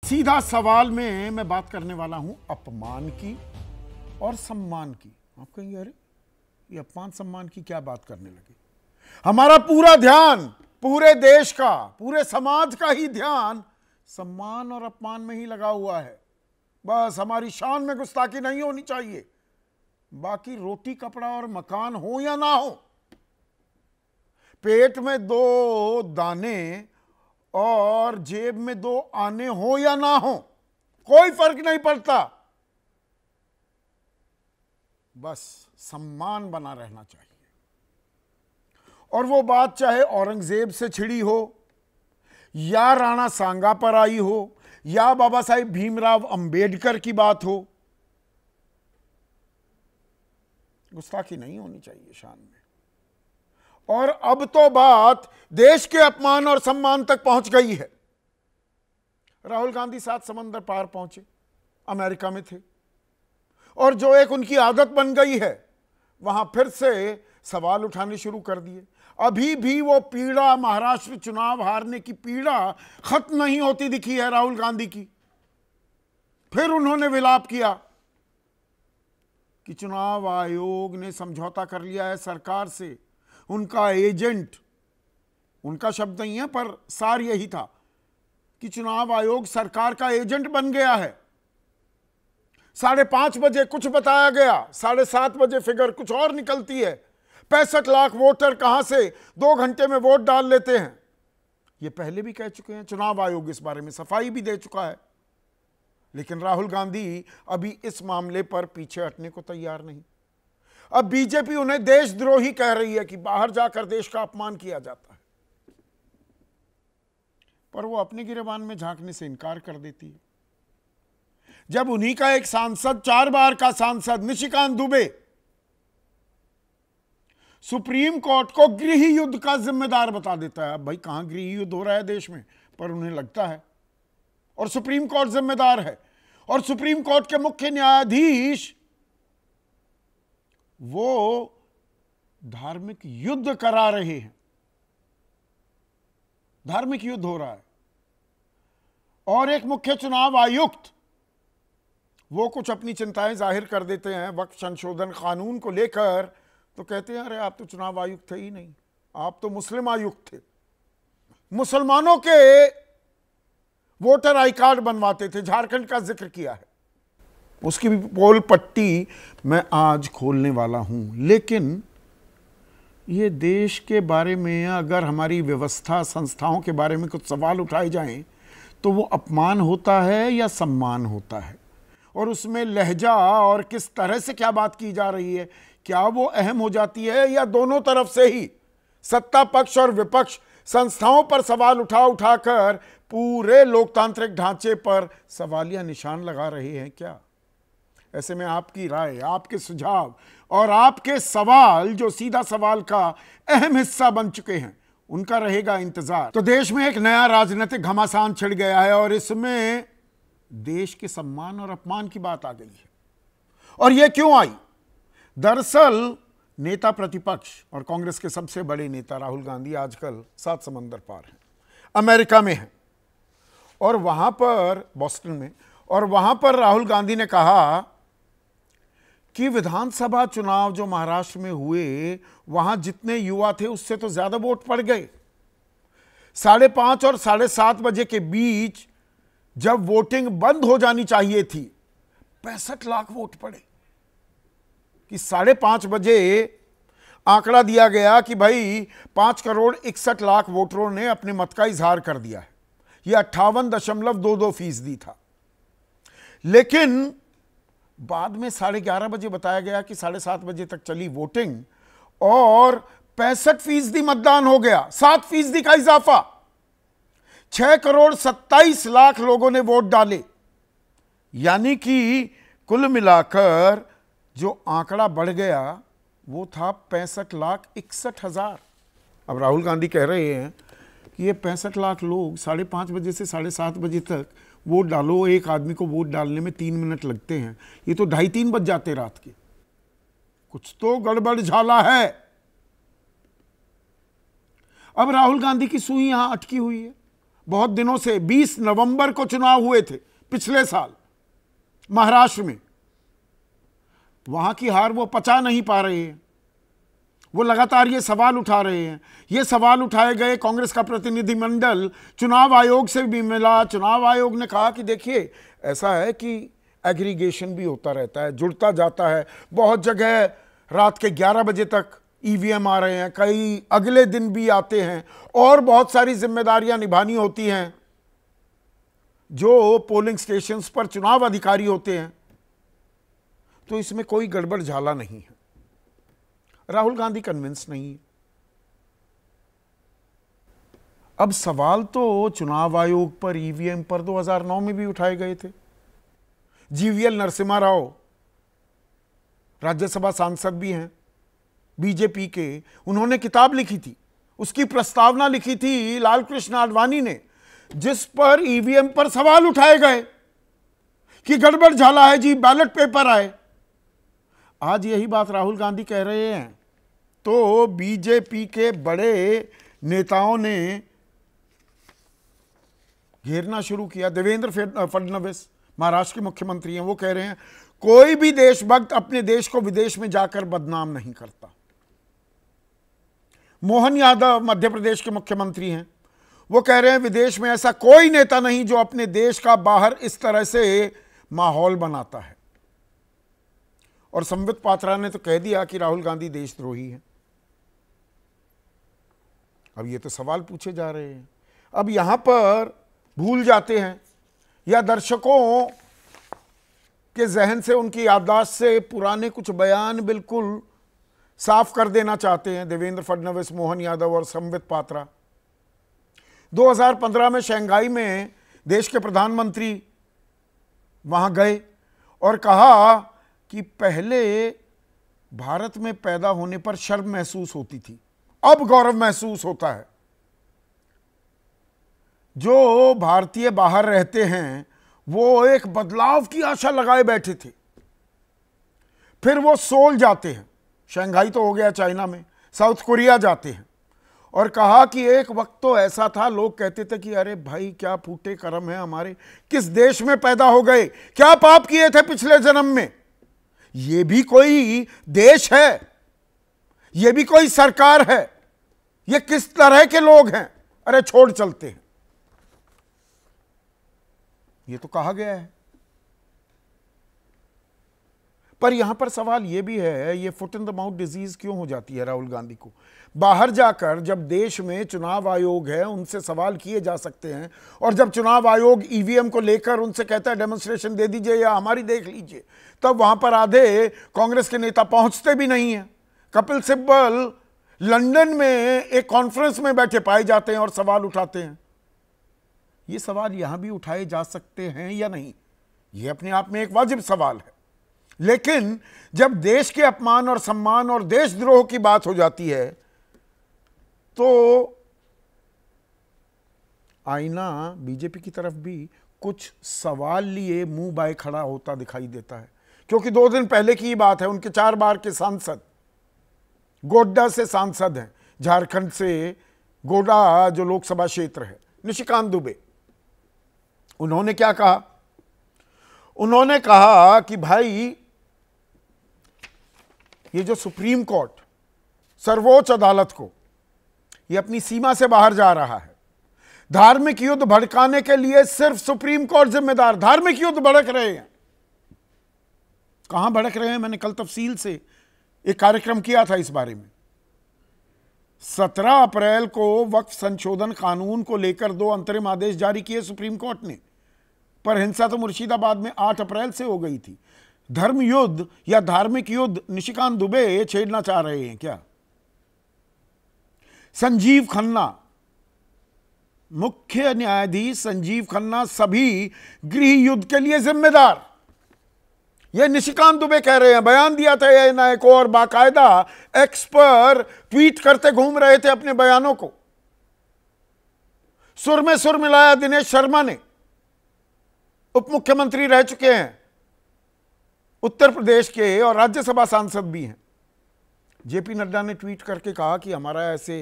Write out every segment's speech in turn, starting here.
सीधा सवाल में मैं बात करने वाला हूं अपमान की और सम्मान की। आप कहेंगे अरे ये अपमान सम्मान की क्या बात करने लगे। हमारा पूरा ध्यान, पूरे देश का, पूरे समाज का ही ध्यान सम्मान और अपमान में ही लगा हुआ है। बस हमारी शान में गुस्ताखी नहीं होनी चाहिए, बाकी रोटी कपड़ा और मकान हो या ना हो, पेट में 2 दाने और जेब में 2 आने हो या ना हो, कोई फर्क नहीं पड़ता, बस सम्मान बना रहना चाहिए। और वो बात चाहे औरंगजेब से छिड़ी हो, या राणा सांगा पर आई हो, या बाबा साहेब भीमराव अंबेडकर की बात हो, गुस्ताखी नहीं होनी चाहिए शान में। और अब तो बात देश के अपमान और सम्मान तक पहुंच गई है। राहुल गांधी 7 समंदर पार पहुंचे, अमेरिका में थे, और जो एक उनकी आदत बन गई है, वहां फिर से सवाल उठाने शुरू कर दिए। अभी भी वो पीड़ा, महाराष्ट्र चुनाव हारने की पीड़ा खत्म नहीं होती दिखी है राहुल गांधी की। फिर उन्होंने विलाप किया कि चुनाव आयोग ने समझौता कर लिया है सरकार से, उनका एजेंट, उनका शब्द नहीं है पर सार यही था कि चुनाव आयोग सरकार का एजेंट बन गया है। 5:30 बजे कुछ बताया गया, 7:30 बजे फिगर कुछ और निकलती है। 65 लाख वोटर कहां से 2 घंटे में वोट डाल लेते हैं। ये पहले भी कह चुके हैं, चुनाव आयोग इस बारे में सफाई भी दे चुका है, लेकिन राहुल गांधी अभी इस मामले पर पीछे हटने को तैयार नहीं। अब बीजेपी उन्हें देशद्रोही कह रही है कि बाहर जाकर देश का अपमान किया जाता है, पर वो अपने गिरेबान में झांकने से इनकार कर देती है। जब उन्हीं का एक सांसद, 4 बार का सांसद निशिकांत दुबे सुप्रीम कोर्ट को गृह युद्ध का जिम्मेदार बता देता है। अब भाई कहां गृह युद्ध हो रहा है देश में, पर उन्हें लगता है, और सुप्रीम कोर्ट जिम्मेदार है, और सुप्रीम कोर्ट के मुख्य न्यायाधीश वो धार्मिक युद्ध करा रहे हैं, धार्मिक युद्ध हो रहा है। और एक मुख्य चुनाव आयुक्त वो कुछ अपनी चिंताएं जाहिर कर देते हैं वक्फ संशोधन कानून को लेकर, तो कहते हैं अरे आप तो चुनाव आयुक्त थे ही नहीं, आप तो मुस्लिम आयुक्त थे, मुसलमानों के वोटर आई कार्ड बनवाते थे। झारखंड का जिक्र किया है, उसकी भी पोल पट्टी मैं आज खोलने वाला हूं। लेकिन ये देश के बारे में अगर हमारी व्यवस्था, संस्थाओं के बारे में कुछ सवाल उठाए जाएं तो वो अपमान होता है या सम्मान होता है, और उसमें लहजा और किस तरह से क्या बात की जा रही है, क्या वो अहम हो जाती है, या दोनों तरफ से ही सत्ता पक्ष और विपक्ष संस्थाओं पर सवाल उठाकर पूरे लोकतांत्रिक ढांचे पर सवालिया निशान लगा रहे हैं क्या। ऐसे में आपकी राय, आपके सुझाव और आपके सवाल, जो सीधा सवाल का अहम हिस्सा बन चुके हैं, उनका रहेगा इंतजार। तो देश में एक नया राजनीतिक घमासान छिड़ गया है, और इसमें देश के सम्मान और अपमान की बात आ गई है। और यह क्यों आई? दरअसल नेता प्रतिपक्ष और कांग्रेस के सबसे बड़े नेता राहुल गांधी आजकल 7 समंदर पार हैं, अमेरिका में हैं, और वहां पर, बॉस्टन में, और वहां पर राहुल गांधी ने कहा कि विधानसभा चुनाव जो महाराष्ट्र में हुए, वहां जितने युवा थे उससे तो ज्यादा वोट पड़ गए। 5:30 और 7:30 बजे के बीच जब वोटिंग बंद हो जानी चाहिए थी, 65 लाख वोट पड़े। कि 5:30 बजे आंकड़ा दिया गया कि भाई 5,61,00,000 वोटरों ने अपने मत का इजहार कर दिया है। यह 58.22% था। लेकिन बाद में 11:30 बजे बताया गया कि 7:30 बजे तक चली वोटिंग और 65% मतदान हो गया, 7% का इजाफा। 6,27,00,000 लोगों ने वोट डाले, यानी कि कुल मिलाकर जो आंकड़ा बढ़ गया वो था 65,61,000। अब राहुल गांधी कह रहे हैं कि ये 65 लाख लोग 5:30 बजे से 7:30 बजे तक वोट डालो, एक आदमी को वोट डालने में 3 मिनट लगते हैं, ये तो 2:30-3 बज जाते रात के। कुछ तो गड़बड़ झाला है। अब राहुल गांधी की सुई यहां अटकी हुई है। बहुत दिनों से 20 नवंबर को चुनाव हुए थे पिछले साल महाराष्ट्र में, वहां की हार वो पचा नहीं पा रहे हैं। वो लगातार ये सवाल उठा रहे हैं। ये सवाल उठाए गए, कांग्रेस का प्रतिनिधिमंडल चुनाव आयोग से भी मिला। चुनाव आयोग ने कहा कि देखिए ऐसा है कि एग्रीगेशन भी होता रहता है, जुड़ता जाता है। बहुत जगह रात के 11 बजे तक ईवीएम आ रहे हैं, कई अगले दिन भी आते हैं, और बहुत सारी जिम्मेदारियां निभानी होती हैं जो पोलिंग स्टेशंस पर चुनाव अधिकारी होते हैं। तो इसमें कोई गड़बड़ झाला नहीं है। राहुल गांधी कन्विंस नहीं है। अब सवाल तो चुनाव आयोग पर, ईवीएम पर 2009 में भी उठाए गए थे। जीवीएल नरसिम्हा राव राज्यसभा सांसद भी हैं बीजेपी के, उन्होंने किताब लिखी थी, उसकी प्रस्तावना लिखी थी लाल कृष्ण आडवाणी ने, जिस पर ईवीएम पर सवाल उठाए गए कि गड़बड़ झाला है जी, बैलेट पेपर आए। आज यही बात राहुल गांधी कह रहे हैं तो बीजेपी के बड़े नेताओं ने घेरना शुरू किया। देवेंद्र फडणवीस महाराष्ट्र के मुख्यमंत्री हैं, वो कह रहे हैं कोई भी देशभक्त अपने देश को विदेश में जाकर बदनाम नहीं करता। मोहन यादव मध्य प्रदेश के मुख्यमंत्री हैं, वो कह रहे हैं विदेश में ऐसा कोई नेता नहीं जो अपने देश का बाहर इस तरह से माहौल बनाता है। और संबित पात्रा ने तो कह दिया कि राहुल गांधी देशद्रोही है। अब ये तो सवाल पूछे जा रहे हैं। अब यहां पर भूल जाते हैं या दर्शकों के जहन से, उनकी याददाश्त से पुराने कुछ बयान बिल्कुल साफ कर देना चाहते हैं देवेंद्र फडणवीस, मोहन यादव और संबित पात्रा। 2015 में शंघाई में देश के प्रधानमंत्री वहां गए और कहा कि पहले भारत में पैदा होने पर शर्म महसूस होती थी, अब गौरव महसूस होता है। जो भारतीय बाहर रहते हैं वो एक बदलाव की आशा लगाए बैठे थे, फिर वो सोल जाते हैं। शंघाई तो हो गया चाइना में, साउथ कोरिया जाते हैं। और कहा कि एक वक्त तो ऐसा था, लोग कहते थे कि अरे भाई क्या फूटे कर्म है हमारे, किस देश में पैदा हो गए, क्या पाप किए थे पिछले जन्म में। ये भी कोई देश है, ये भी कोई सरकार है, ये किस तरह के लोग हैं, अरे छोड़ चलते हैं। ये तो कहा गया है। पर यहां पर सवाल यह भी है, ये foot in the mouth disease क्यों हो जाती है राहुल गांधी को। बाहर जाकर जब देश में चुनाव आयोग है, उनसे सवाल किए जा सकते हैं, और जब चुनाव आयोग ईवीएम को लेकर उनसे कहता है डेमोन्स्ट्रेशन दे दीजिए या हमारी देख लीजिए, तब वहां पर आधे कांग्रेस के नेता पहुंचते भी नहीं है। कपिल सिब्बल लंदन में एक कॉन्फ्रेंस में बैठे पाए जाते हैं और सवाल उठाते हैं। ये सवाल यहां भी उठाए जा सकते हैं या नहीं, यह अपने आप में एक वाजिब सवाल है। लेकिन जब देश के अपमान और सम्मान और देशद्रोह की बात हो जाती है तो आईना बीजेपी की तरफ भी कुछ सवाल लिए मुंह बाय खड़ा होता दिखाई देता है। क्योंकि 2 दिन पहले की ही बात है, उनके 4 बार के सांसद, गोड्डा से सांसद हैं, झारखंड से गोड्डा जो लोकसभा क्षेत्र है, निशिकांत दुबे, उन्होंने क्या कहा, उन्होंने कहा कि भाई ये जो सुप्रीम कोर्ट, सर्वोच्च अदालत को, ये अपनी सीमा से बाहर जा रहा है। धार्मिक युद्ध भड़काने के लिए सिर्फ सुप्रीम कोर्ट जिम्मेदार। धार्मिक युद्ध भड़क रहे हैं, कहां भड़क रहे हैं, मैंने कल तफसील से एक कार्यक्रम किया था इस बारे में। 17 अप्रैल को वक्फ संशोधन कानून को लेकर 2 अंतरिम आदेश जारी किए सुप्रीम कोर्ट ने, पर हिंसा तो मुर्शिदाबाद में 8 अप्रैल से हो गई थी। धर्म युद्ध या धार्मिक युद्ध निशिकांत दुबे छेड़ना चाह रहे हैं क्या। संजीव खन्ना, मुख्य न्यायाधीश संजीव खन्ना सभी गृह युद्ध के लिए जिम्मेदार, यह निशिकांत दुबे कह रहे हैं। बयान दिया था एएनआई को और बाकायदा एक्स पर ट्वीट करते घूम रहे थे अपने बयानों को। सुर में सुर मिलाया दिनेश शर्मा ने, उप मुख्यमंत्री रह चुके हैं उत्तर प्रदेश के और राज्यसभा सांसद भी हैं। जेपी नड्डा ने ट्वीट करके कहा कि हमारा ऐसे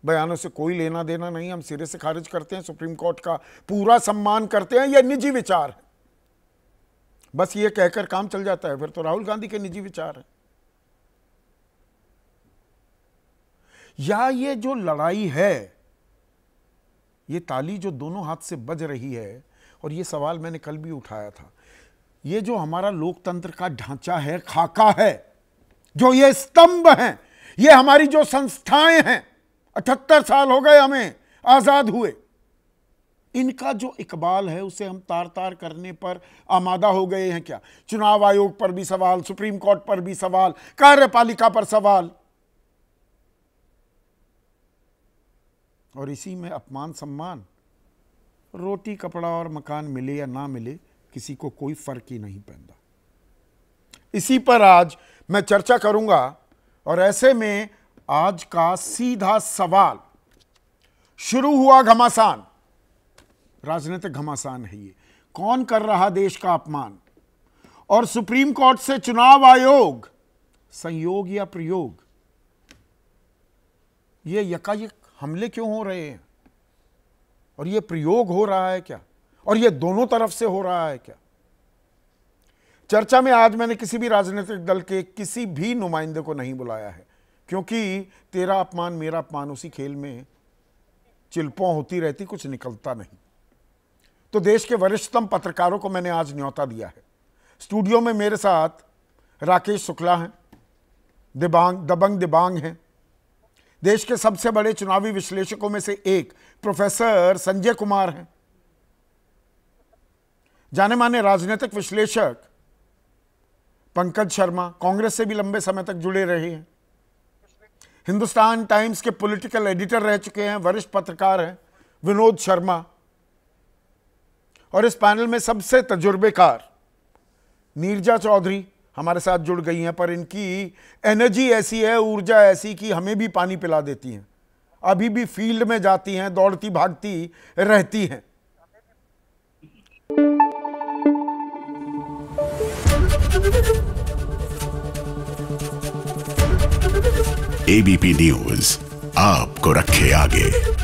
बयानों से कोई लेना देना नहीं, हम सिरे से खारिज करते हैं, सुप्रीम कोर्ट का पूरा सम्मान करते हैं, यह निजी विचार है। बस ये कहकर काम चल जाता है, फिर तो राहुल गांधी के निजी विचार है। या ये जो लड़ाई है, ये ताली जो दोनों हाथ से बज रही है, और ये सवाल मैंने कल भी उठाया था, ये जो हमारा लोकतंत्र का ढांचा है, खाका है, जो ये स्तंभ हैं, ये हमारी जो संस्थाएं हैं, 78 साल हो गए हमें आजाद हुए, इनका जो इकबाल है उसे हम तार तार करने पर आमादा हो गए हैं क्या? चुनाव आयोग पर भी सवाल, सुप्रीम कोर्ट पर भी सवाल, कार्यपालिका पर सवाल, और इसी में अपमान सम्मान, रोटी कपड़ा और मकान मिले या ना मिले, किसी को कोई फर्क ही नहीं पड़ता। इसी पर आज मैं चर्चा करूंगा, और ऐसे में आज का सीधा सवाल, शुरू हुआ घमासान, राजनीतिक घमासान है ये, कौन कर रहा देश का अपमान, और सुप्रीम कोर्ट से चुनाव आयोग संयोग या प्रयोग, ये यकायक हमले क्यों हो रहे हैं, और ये प्रयोग हो रहा है क्या, और ये दोनों तरफ से हो रहा है क्या? चर्चा में आज मैंने किसी भी राजनीतिक दल के किसी भी नुमाइंदे को नहीं बुलाया है, क्योंकि तेरा अपमान मेरा अपमान, उसी खेल में चिल्पों होती रहती, कुछ निकलता नहीं। तो देश के वरिष्ठतम पत्रकारों को मैंने आज न्योता दिया है। स्टूडियो में मेरे साथ राकेश शुक्ला हैं, दबंग दिबांग हैं, देश के सबसे बड़े चुनावी विश्लेषकों में से एक प्रोफेसर संजय कुमार हैं, जाने माने राजनीतिक विश्लेषक पंकज शर्मा, कांग्रेस से भी लंबे समय तक जुड़े रहे हैं, हिंदुस्तान टाइम्स के पॉलिटिकल एडिटर रह चुके हैं, वरिष्ठ पत्रकार हैं विनोद शर्मा, और इस पैनल में सबसे तजुर्बेकार नीरजा चौधरी हमारे साथ जुड़ गई हैं, पर इनकी एनर्जी ऐसी है, ऊर्जा ऐसी कि हमें भी पानी पिला देती हैं, अभी भी फील्ड में जाती हैं, दौड़ती भागती रहती हैं। एबीपी न्यूज आपको रखे आगे।